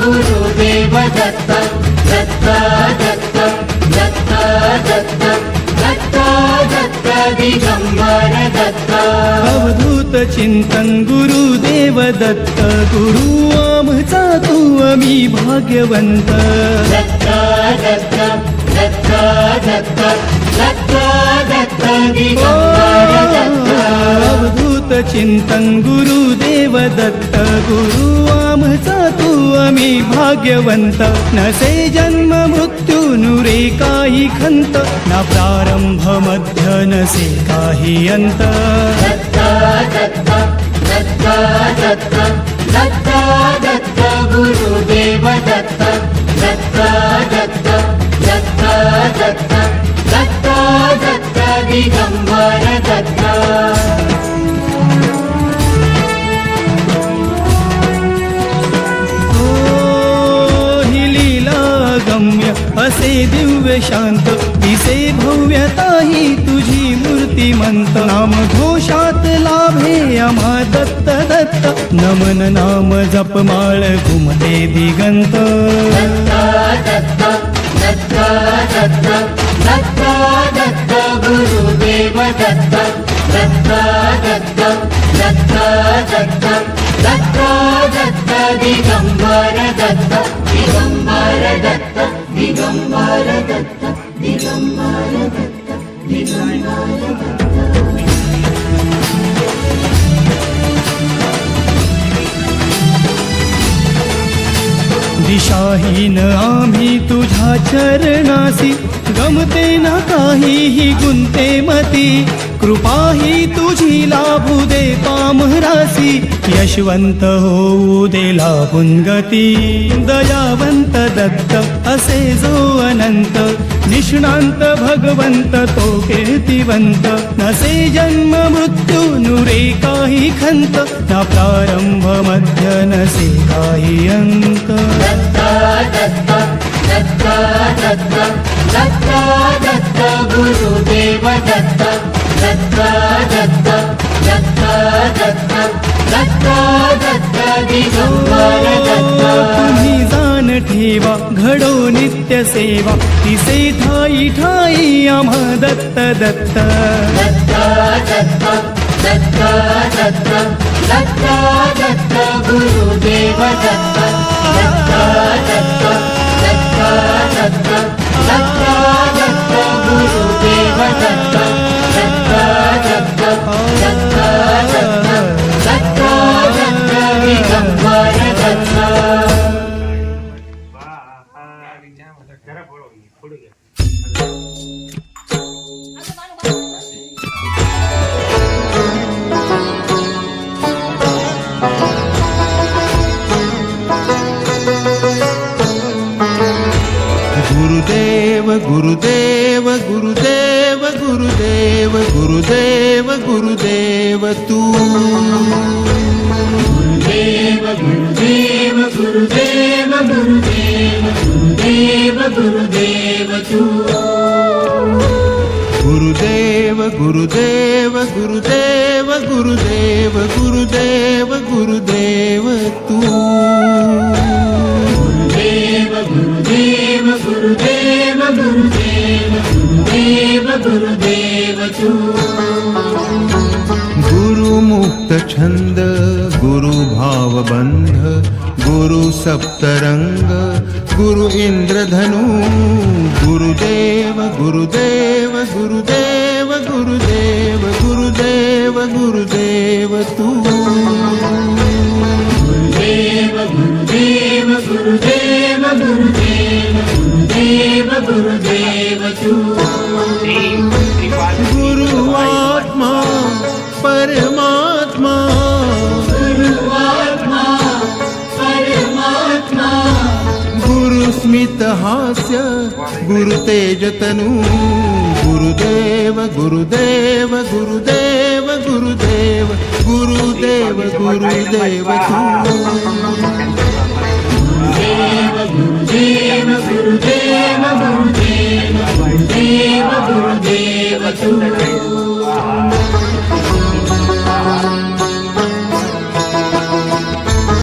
गुरुदेव दत्त दत्त दत्त दत्त दत्त दत्त दत्त दिगंबर दत्त अवधूत चिंतन गुरुदेव दत्त गुरु आमचा तू आम्ही भाग्यवंत दत्त दत्त दत्त दत्त दत्त दत्त दिगंबर दत्त अवधूत चिंतन गुरुदेव दत्त गुरु आमचा तू आम्ही भाग्यवंत नसे जन्म मृत्यू नुरे काही खंत ना प्रारंभ मध्य नसे काही अंत दत्त दत्त दत्त दत्त दत्त दत्त गुरुदेव दत्त दत्त दत्त दत्त दत्त दत्त दत्त दिगंबर दत्त असे दिव्य शांत दिसे भव्यता ही तुझी मूर्तिमंत नाम घोषात लाभे आम्हा दत्त दत्त नमन नाम जपमाळ घुमते दिगंत दत्त दत्त दत्त दत्त दत्त दत्त गुरुदेव दत्त दत्त दत्त दत्त दत्त दत्त दत्त दिगंबर दत्त दिगंबर दत्त दिगंबर दत्त दिगंबर दत्त दिगंबर दत्त दिशाहीन आम्ही तुझ्या चरणासी गमते ना काहीही गुंते मती कृपाही तुझी लाभू दे पामरासी यशवंत होऊ दे लाभून गती दयावंत दत्त असे जो अनंत निष्णांत भगवंत तो कीर्तिवंत नसे जन्म मृत्यू नुरे काही खंत ना प्रारंभ मध्य नसे काही अंत दत्त दत्त दत्त दत्त दत्त दत्त गुरुदेव दत्त दत्त दत्त दत्त दत्त दत्त दत्त दिगंबर दत्त तुम्ही जाण ठेवा घडो नित्य सेवा तिसे ठाई ठाई आम्हा दत्त दत्त दत्त दत्त दत्त दत्त दत्त दत्त गुरुदेव दत्त दत्त दत्त दत्त दत्त दत्त दत्त गुरुदेव दत्त दत्त दत्त दत्त दत्त दत्त दत्त दिगंबर दत्त गुरुदेव गुरुदेव गुरुदेव गुरुदेव गुरुदेव गुरुदेव तू गुरुदेव गुरुदेव गुरुदेव गुरुदेव गुरुदेव गुरुदेव तू गुरुदेव गुरुदेव गुरुदेव गुरुदेव गुरुदेव गुरुदेव तू गुरुदेव गुरुदेव गुरुदेव गुरुदेव गुरुदेव गुरुदेव तू गुरुमुक्त छंद गुरु भावबंध गुरु सप्तरंग गुरु इंद्रधनु गुरुदेव गुरुदेव गुरुदेव गुरुदेव गुरुदेव गुरुदेव तू गुरुदेव गुरुदेव गुरुदेव गुरुदेव गुरुदेव गुरुदेव तू गुरु आत्मा परमात्मा गुरु आत्मा परमात्मा गुरु स्मित हास्य गुरु तेज तनु गुरुदेव गुरुदेव गुरुदेव गुरुदेव गुरुदेव गुरुदेव तू गुरुदेव